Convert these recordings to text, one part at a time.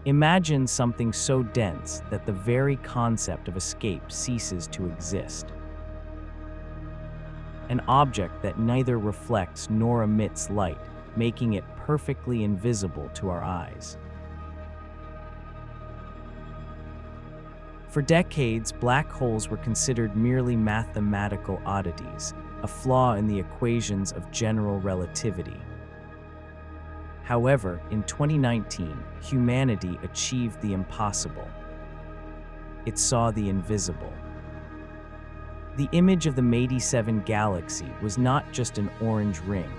Imagine something so dense that the very concept of escape ceases to exist. An object that neither reflects nor emits light, making it perfectly invisible to our eyes. For decades, black holes were considered merely mathematical oddities, a flaw in the equations of general relativity. However, in 2019, humanity achieved the impossible. It saw the invisible. The image of the Mate 7 galaxy was not just an orange ring.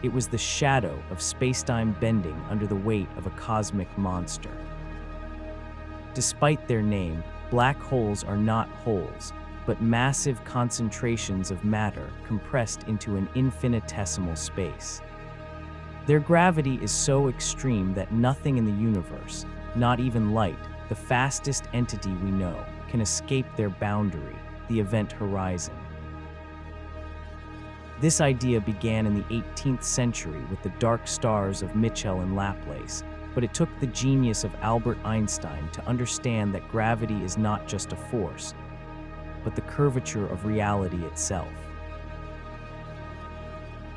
It was the shadow of spacetime bending under the weight of a cosmic monster. Despite their name, black holes are not holes, but massive concentrations of matter compressed into an infinitesimal space. Their gravity is so extreme that nothing in the universe, not even light, the fastest entity we know, can escape their boundary, the event horizon. This idea began in the 18th century with the dark stars of Mitchell and Laplace, but it took the genius of Albert Einstein to understand that gravity is not just a force, but the curvature of reality itself.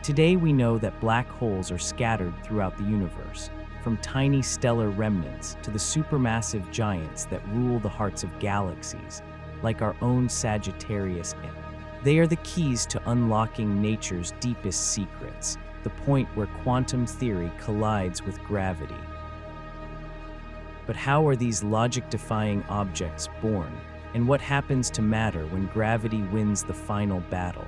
Today we know that black holes are scattered throughout the universe, from tiny stellar remnants to the supermassive giants that rule the hearts of galaxies, like our own Sagittarius M. They are the keys to unlocking nature's deepest secrets, the point where quantum theory collides with gravity. But how are these logic-defying objects born, and what happens to matter when gravity wins the final battle?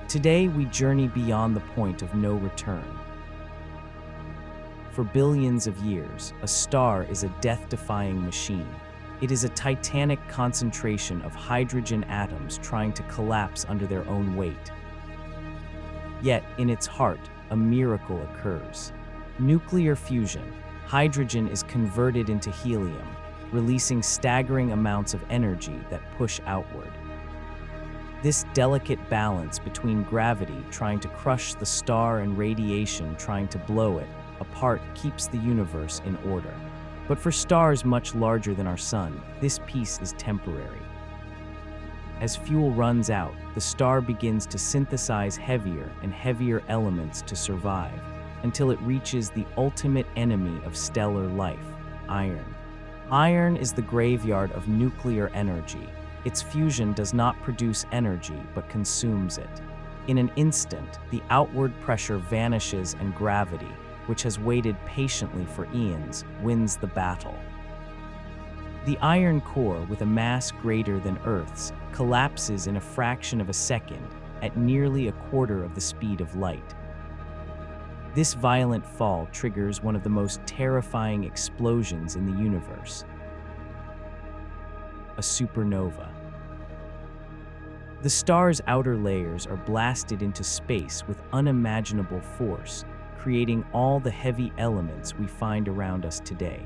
Today, we journey beyond the point of no return. For billions of years, a star is a death-defying machine. It is a titanic concentration of hydrogen atoms trying to collapse under their own weight. Yet, in its heart, a miracle occurs. Nuclear fusion. Hydrogen is converted into helium, releasing staggering amounts of energy that push outward. This delicate balance between gravity trying to crush the star and radiation trying to blow it apart keeps the universe in order. But for stars much larger than our sun, this peace is temporary. As fuel runs out, the star begins to synthesize heavier and heavier elements to survive, until it reaches the ultimate enemy of stellar life, iron. Iron is the graveyard of nuclear energy. Its fusion does not produce energy, but consumes it. In an instant, the outward pressure vanishes and gravity, which has waited patiently for eons, wins the battle. The iron core, with a mass greater than Earth's, collapses in a fraction of a second at nearly a quarter of the speed of light. This violent fall triggers one of the most terrifying explosions in the universe: a supernova. The star's outer layers are blasted into space with unimaginable force, creating all the heavy elements we find around us today.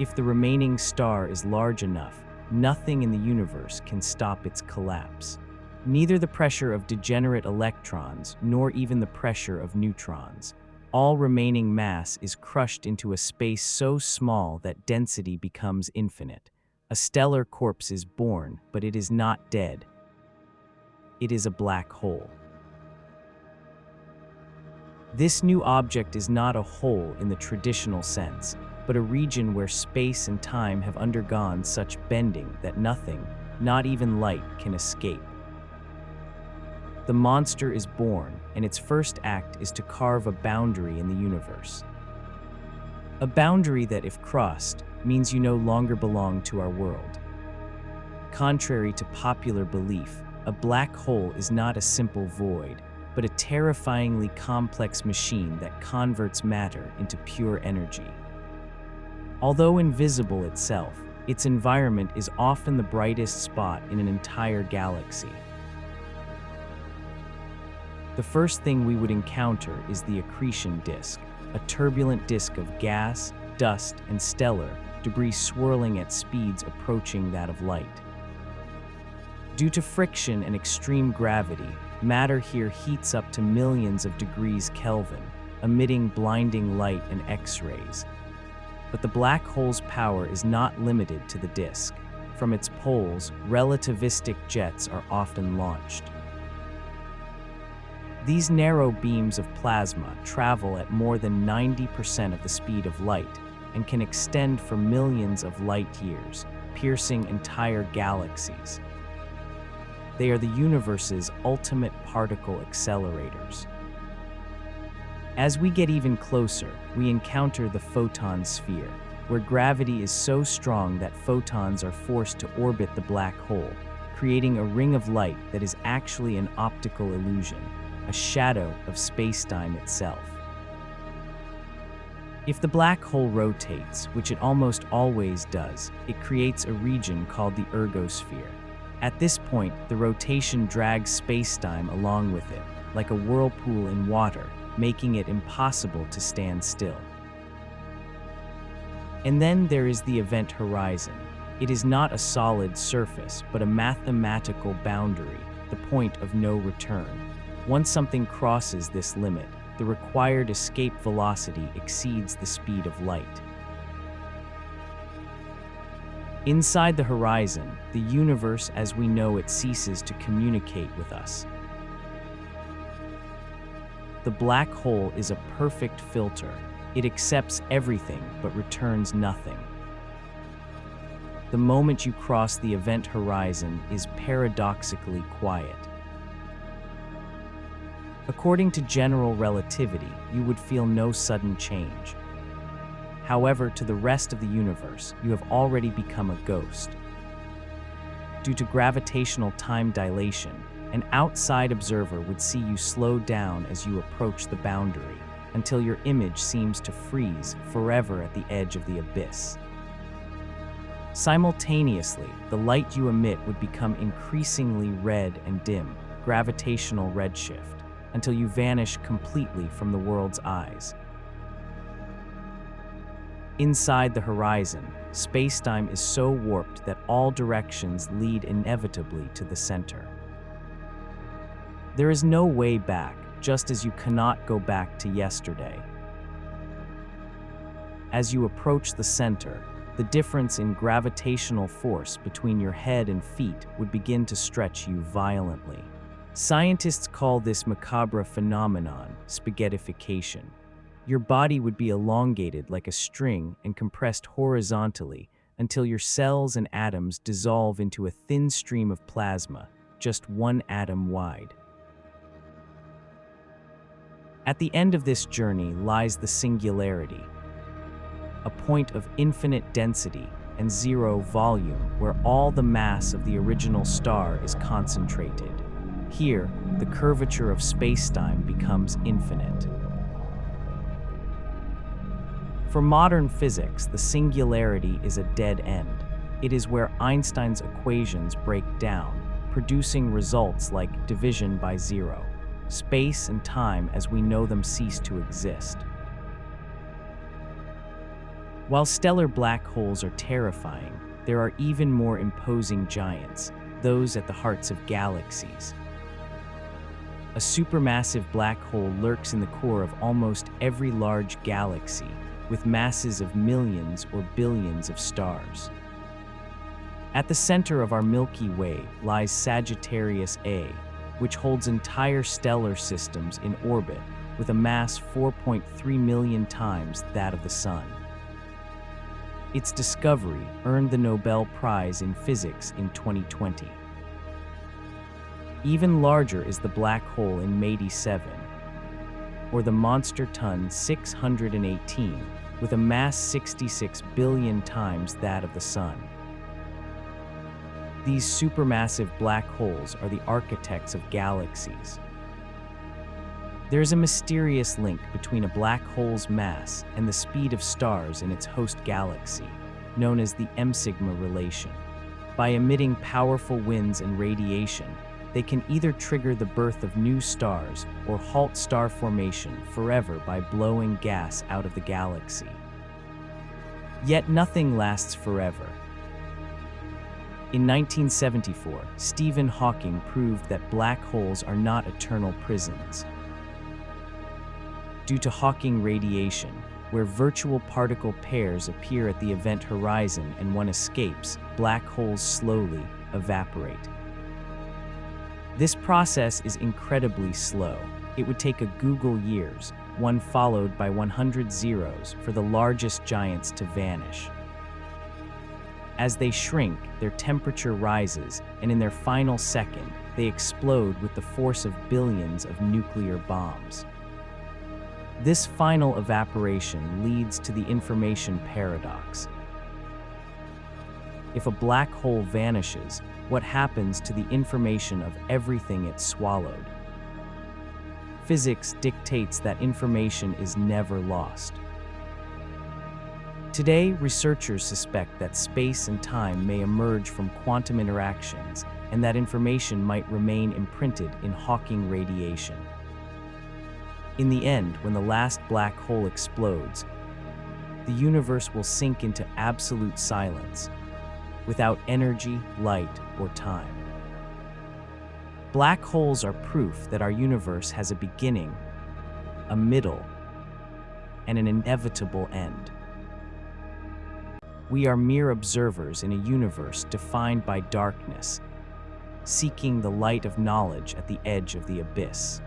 If the remaining star is large enough, nothing in the universe can stop its collapse. Neither the pressure of degenerate electrons nor even the pressure of neutrons. All remaining mass is crushed into a space so small that density becomes infinite. A stellar corpse is born, but it is not dead. It is a black hole. This new object is not a hole in the traditional sense, but a region where space and time have undergone such bending that nothing, not even light, can escape. The monster is born, and its first act is to carve a boundary in the universe. A boundary that, if crossed, means you no longer belong to our world. Contrary to popular belief, a black hole is not a simple void, but a terrifyingly complex machine that converts matter into pure energy. Although invisible itself, its environment is often the brightest spot in an entire galaxy. The first thing we would encounter is the accretion disk, a turbulent disk of gas, dust, and stellar debris swirling at speeds approaching that of light. Due to friction and extreme gravity, matter here heats up to millions of degrees Kelvin, emitting blinding light and X-rays. But the black hole's power is not limited to the disk. From its poles, relativistic jets are often launched. These narrow beams of plasma travel at more than 90% of the speed of light and can extend for millions of light years, piercing entire galaxies. They are the universe's ultimate particle accelerators. As we get even closer, we encounter the photon sphere, where gravity is so strong that photons are forced to orbit the black hole, creating a ring of light that is actually an optical illusion, a shadow of space-time itself. If the black hole rotates, which it almost always does, it creates a region called the ergosphere. At this point, the rotation drags space-time along with it, like a whirlpool in water, making it impossible to stand still. And then there is the event horizon. It is not a solid surface, but a mathematical boundary, the point of no return. Once something crosses this limit, the required escape velocity exceeds the speed of light. Inside the horizon, the universe as we know it ceases to communicate with us. The black hole is a perfect filter. It accepts everything but returns nothing. The moment you cross the event horizon is paradoxically quiet. According to general relativity, you would feel no sudden change. However, to the rest of the universe, you have already become a ghost. Due to gravitational time dilation, an outside observer would see you slow down as you approach the boundary, until your image seems to freeze forever at the edge of the abyss. Simultaneously, the light you emit would become increasingly red and dim, gravitational redshift, until you vanish completely from the world's eyes. Inside the horizon, space-time is so warped that all directions lead inevitably to the center. There is no way back, just as you cannot go back to yesterday. As you approach the center, the difference in gravitational force between your head and feet would begin to stretch you violently. Scientists call this macabre phenomenon spaghettification. Your body would be elongated like a string and compressed horizontally until your cells and atoms dissolve into a thin stream of plasma, just 1 atom wide. At the end of this journey lies the singularity, a point of infinite density and zero volume where all the mass of the original star is concentrated. Here, the curvature of space-time becomes infinite. For modern physics, the singularity is a dead end. It is where Einstein's equations break down, producing results like division by zero. Space and time as we know them cease to exist. While stellar black holes are terrifying, there are even more imposing giants, those at the hearts of galaxies. A supermassive black hole lurks in the core of almost every large galaxy, with masses of millions or billions of stars. At the center of our Milky Way lies Sagittarius A, which holds entire stellar systems in orbit with a mass 4.3 million times that of the Sun. Its discovery earned the Nobel Prize in Physics in 2020. Even larger is the black hole in Mate 7, or the monster Ton 618, with a mass 66 billion times that of the Sun. These supermassive black holes are the architects of galaxies. There is a mysterious link between a black hole's mass and the speed of stars in its host galaxy, known as the M-sigma relation. By emitting powerful winds and radiation, they can either trigger the birth of new stars or halt star formation forever by blowing gas out of the galaxy. Yet nothing lasts forever. In 1974, Stephen Hawking proved that black holes are not eternal prisons. due to Hawking radiation, where virtual particle pairs appear at the event horizon and one escapes, black holes slowly evaporate. This process is incredibly slow. It would take a Google years, one followed by 100 zeros, for the largest giants to vanish. As they shrink, their temperature rises, and in their final second, they explode with the force of billions of nuclear bombs. This final evaporation leads to the information paradox. If a black hole vanishes, what happens to the information of everything it swallowed? Physics dictates that information is never lost. Today, researchers suspect that space and time may emerge from quantum interactions and that information might remain imprinted in Hawking radiation. In the end, when the last black hole explodes, the universe will sink into absolute silence, without energy, light, or time. Black holes are proof that our universe has a beginning, a middle, and an inevitable end. We are mere observers in a universe defined by darkness, seeking the light of knowledge at the edge of the abyss.